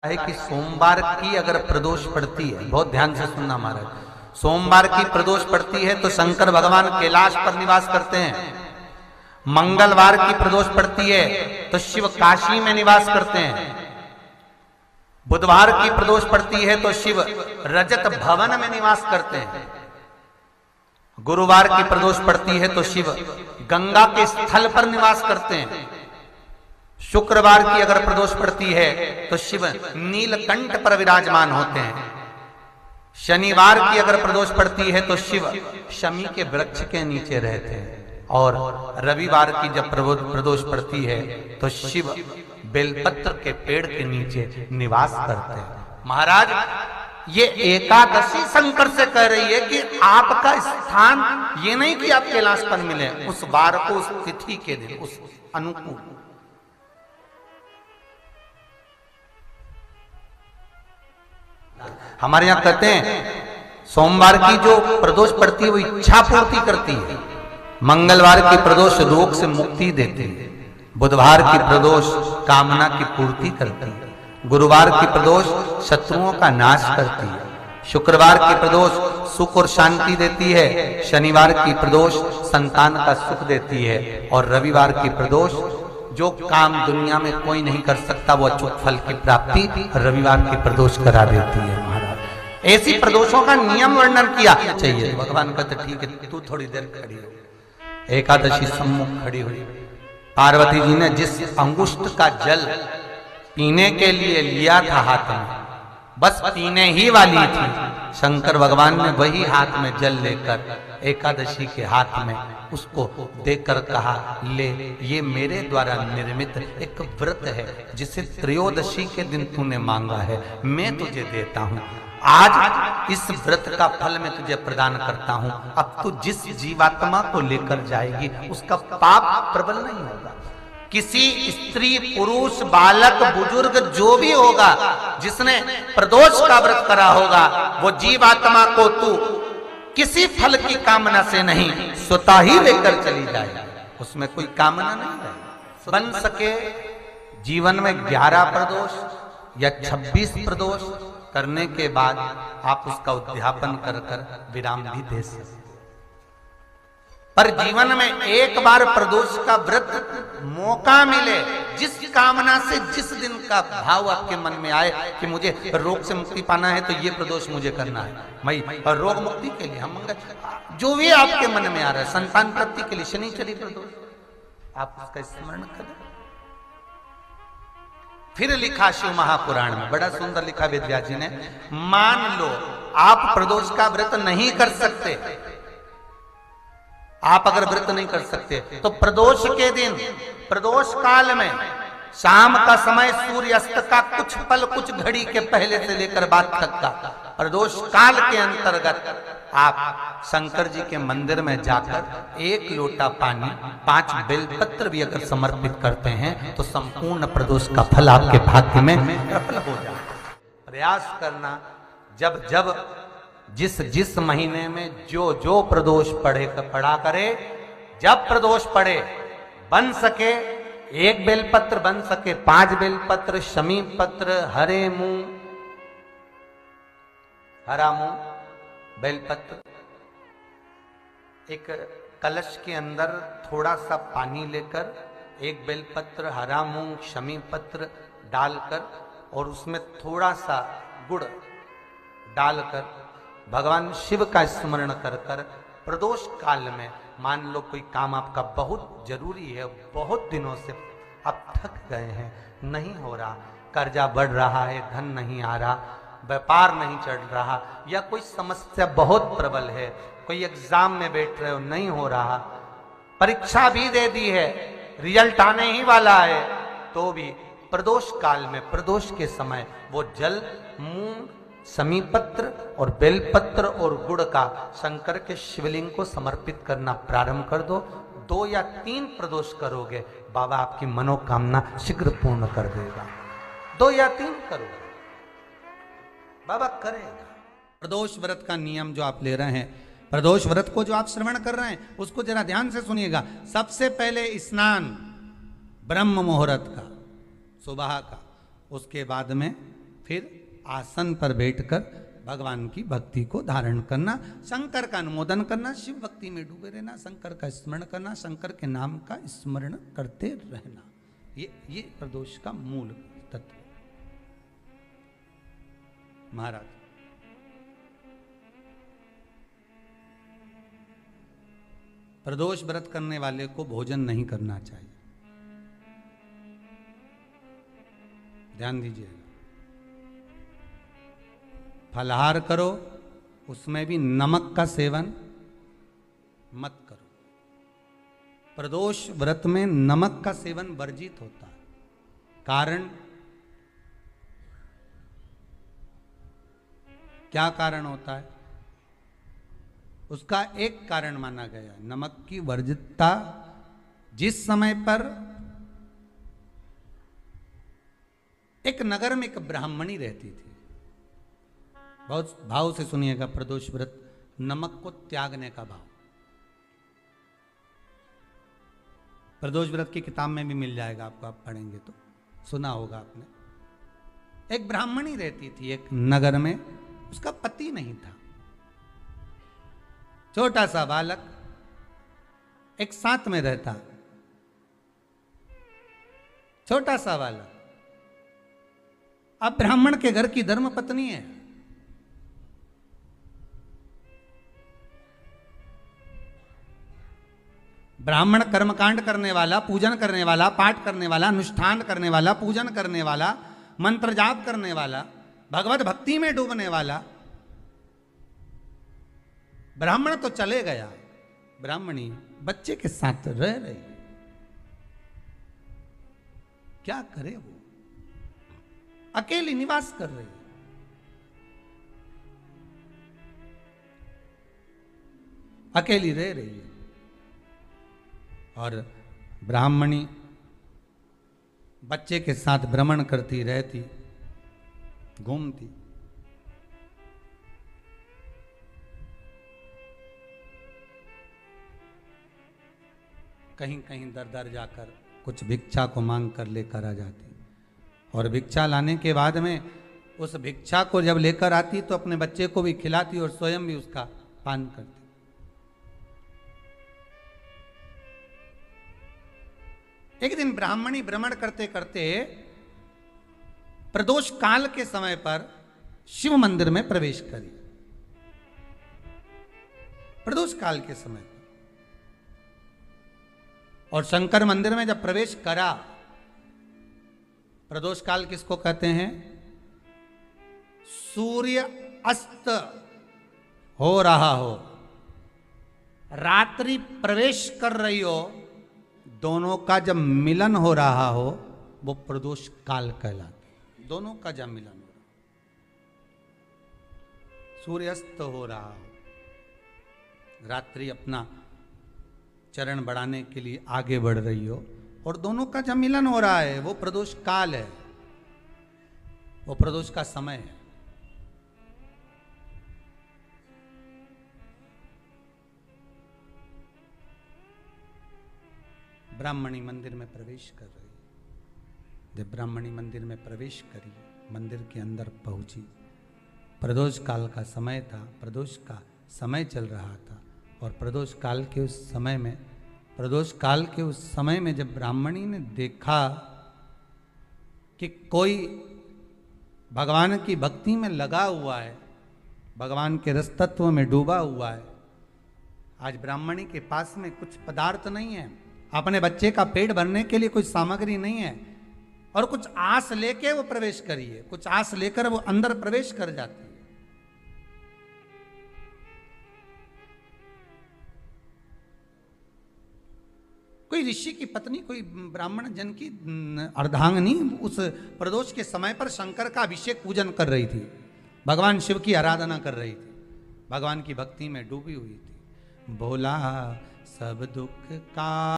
है कि सोमवार की अगर प्रदोष पड़ती है, बहुत ध्यान से सुनना महाराज, सोमवार की प्रदोष पड़ती है तो शंकर भगवान कैलाश पर निवास करते हैं। मंगलवार की प्रदोष पड़ती है तो शिव काशी में निवास करते हैं। बुधवार की प्रदोष पड़ती है तो शिव रजत भवन में निवास करते हैं। गुरुवार की प्रदोष पड़ती है तो शिव गंगा के स्थल पर निवास करते हैं। शुक्रवार की अगर प्रदोष पड़ती है तो शिव नीलकंठ पर विराजमान होते हैं। शनिवार की अगर प्रदोष पड़ती है तो शिव शमी के वृक्ष के नीचे रहते हैं। और रविवार की जब प्रदोष पड़ती है तो शिव बेलपत्र के पेड़ के नीचे निवास करते हैं। महाराज ये एकादशी शंकर से कह रही है कि आपका स्थान ये नहीं कि आप कैलाश पर मिले, उस वार को, उस तिथि के दिन, उस अनुकूल। हमारे यहां कहते हैं सोमवार की जो प्रदोष पड़ती है वो इच्छा पूर्ति करती है। मंगलवार की प्रदोष रोग से मुक्ति देती है। बुधवार की प्रदोष कामना की पूर्ति करती है। गुरुवार की प्रदोष शत्रुओं का नाश करती है। शुक्रवार की प्रदोष सुख और शांति देती है। शनिवार की प्रदोष संतान का सुख देती है। और रविवार की प्रदोष जो काम दुनिया में कोई नहीं कर सकता वो अचूक फल की प्राप्ति रविवार की प्रदोष करा देती है। महाराज ऐसी प्रदोषों का नियम वर्णन किया चाहिए। भगवान कहते ठीक है तू थोड़ी देर खड़ी हो। एकादशी सम्मुख खड़ी हुई। पार्वती जी ने जिस अंगुष्ठ का जल पीने के लिए लिया था हाथ में, बस पीने ही वाली थी, शंकर भगवान ने वही हाथ में जल लेकर एकादशी के हाथ में उसको देकर कहा, ले ये मेरे द्वारा निर्मित एक व्रत है जिसे त्रयोदशी के दिन तूने मांगा है, मैं तुझे देता हूं। आज इस व्रत का फल मैं तुझे प्रदान करता हूं। अब तू जिस जीवात्मा को लेकर जाएगी उसका पाप प्रबल नहीं होगा। किसी स्त्री, पुरुष, बालक, बुजुर्ग जो भी होगा जिसने प्रदोष का व्रत करा होगा वो जीवात्मा को तू किसी फल की कामना से नहीं स्वतः ही लेकर चली जाए। उसमें कोई कामना नहीं है। बन सके जीवन में 11 प्रदोष या 26 प्रदोष करने के बाद आप उसका उद्यापन कर कर विराम भी दे सकते। पर जीवन में एक बार प्रदोष का व्रत मौका मिले, जिस कामना से जिस दिन का भाव आपके मन में आए कि मुझे रोग से मुक्ति पाना है तो ये प्रदोष मुझे करना है, मैं रोग मुक्ति के लिए, हम जो भी आपके मन में आ रहा है, संतान प्राप्ति के लिए शनिचरी प्रदोष, आप उसका स्मरण करें। फिर लिखा शिव महापुराण में, बड़ा सुंदर लिखा वेदव्यास जी ने, मान लो आप प्रदोष का व्रत नहीं कर सकते, आप अगर व्रत नहीं कर सकते तो प्रदोष के दिन, प्रदोष काल में शाम का समय सूर्यास्त का कुछ पल, कुछ घड़ी के पहले से लेकर बाद तक का प्रदोष काल के अंतर्गत आप शंकर जी के मंदिर में जाकर 1 लोटा पानी, 5 बेलपत्र भी अगर समर्पित करते हैं तो संपूर्ण प्रदोष का फल आपके भाग्य में प्रबल हो जाए। प्रयास करना, जब जब जिस महीने में जो प्रदोष पड़ा करे, जब प्रदोष पड़े, बन सके 1 बेलपत्र, बन सके 5 बेलपत्र, शमी पत्र, हरे मूंग, हरा मूंग, बेलपत्र, एक कलश के अंदर थोड़ा सा पानी लेकर 1 बेलपत्र, हरा मूंग, शमी पत्र डालकर और उसमें थोड़ा सा गुड़ डालकर भगवान शिव का स्मरण कर कर प्रदोष काल में, मान लो कोई काम आपका बहुत जरूरी है, बहुत दिनों से आप थक गए हैं, नहीं हो रहा, कर्जा बढ़ रहा है, धन नहीं आ रहा, व्यापार नहीं चढ़ रहा, या कोई समस्या बहुत प्रबल है, कोई एग्जाम में बैठ रहे हो, नहीं हो रहा, परीक्षा भी दे दी है, रिजल्ट आने ही वाला है, तो भी प्रदोष काल में, प्रदोष के समय वो जल, मूंग, समीपत्र और बेलपत्र और गुड़ का शंकर के शिवलिंग को समर्पित करना प्रारंभ कर दो। 2 या 3 प्रदोष करोगे, बाबा आपकी मनोकामना शीघ्र पूर्ण कर देगा। 2 या 3 करोगे, बाबा करेगा। प्रदोष व्रत का नियम जो आप ले रहे हैं, प्रदोष व्रत को जो आप श्रवण कर रहे हैं उसको जरा ध्यान से सुनिएगा। सबसे पहले स्नान ब्रह्म मुहूर्त का, सुबह का, उसके बाद में फिर आसन पर बैठकर भगवान की भक्ति को धारण करना, शंकर का अनुमोदन करना, शिव भक्ति में डूबे रहना, शंकर का स्मरण करना, शंकर के नाम का स्मरण करते रहना। ये प्रदोष का मूल तत्व। महाराज प्रदोष व्रत करने वाले को भोजन नहीं करना चाहिए, ध्यान दीजिएगा। फलाहार करो, उसमें भी नमक का सेवन मत करो। प्रदोष व्रत में नमक का सेवन वर्जित होता है। कारण क्या कारण होता है? उसका एक कारण माना गया नमक की वर्जितता। जिस समय पर एक नगर में एक ब्राह्मणी रहती थी, बहुत भाव से सुनिएगा, प्रदोष व्रत नमक को त्यागने का भाव। प्रदोष व्रत की किताब में भी मिल जाएगा आपको, आप पढ़ेंगे तो सुना होगा आपने। एक ब्राह्मणी रहती थी एक नगर में, उसका पति नहीं था। छोटा सा बालक एक साथ में रहता, छोटा सा बालक। अब ब्राह्मण के घर की धर्म पत्नी है। ब्राह्मण कर्मकांड करने वाला, पूजन करने वाला, पाठ करने वाला, अनुष्ठान करने वाला, पूजन करने वाला, मंत्र जाप करने वाला, भगवत भक्ति में डूबने वाला। ब्राह्मण तो चले गया, ब्राह्मणी बच्चे के साथ रह रही। क्या करे वो? अकेली निवास कर रही, अकेली रह रही है। और ब्राह्मणी बच्चे के साथ भ्रमण करती रहती, घूमती। कहीं कहीं दर दर जाकर कुछ भिक्षा को मांग कर लेकर आ जाती, और भिक्षा लाने के बाद में उस भिक्षा को जब लेकर आती तो अपने बच्चे को भी खिलाती और स्वयं भी उसका पान करती। एक दिन ब्राह्मणी भ्रमण करते करते प्रदोष काल के समय पर शिव मंदिर में प्रवेश करी। प्रदोष काल के समय पर, और शंकर मंदिर में जब प्रवेश करा, प्रदोष काल किसको कहते हैं? सूर्य अस्त हो रहा हो, रात्रि प्रवेश कर रही हो, दोनों का जब मिलन हो रहा हो वो प्रदोष काल कहलाता। दोनों का जब मिलन हो रहा, सूर्यास्त हो रहा हो, रात्रि अपना चरण बढ़ाने के लिए आगे बढ़ रही हो, और दोनों का जब मिलन हो रहा है, वो प्रदोष काल है, वो प्रदोष का समय है। ब्राह्मणी मंदिर में प्रवेश कर रही। जब ब्राह्मणी मंदिर में प्रवेश करी, मंदिर के अंदर पहुंची, प्रदोष काल का समय था, प्रदोष का समय चल रहा था। और प्रदोष काल के उस समय में, प्रदोष काल के उस समय में जब ब्राह्मणी ने देखा कि कोई भगवान की भक्ति में लगा हुआ है, भगवान के रस तत्व में डूबा हुआ है। आज ब्राह्मणी के पास में कुछ पदार्थ नहीं है, अपने बच्चे का पेट भरने के लिए कोई सामग्री नहीं है, और कुछ आस लेके वो प्रवेश करी है, कुछ आस लेकर वो अंदर प्रवेश कर जाती है। कोई ऋषि की पत्नी, कोई ब्राह्मण जन की अर्धांगिनी उस प्रदोष के समय पर शंकर का अभिषेक पूजन कर रही थी, भगवान शिव की आराधना कर रही थी, भगवान की भक्ति में डूबी हुई थी। भोला सब दुख का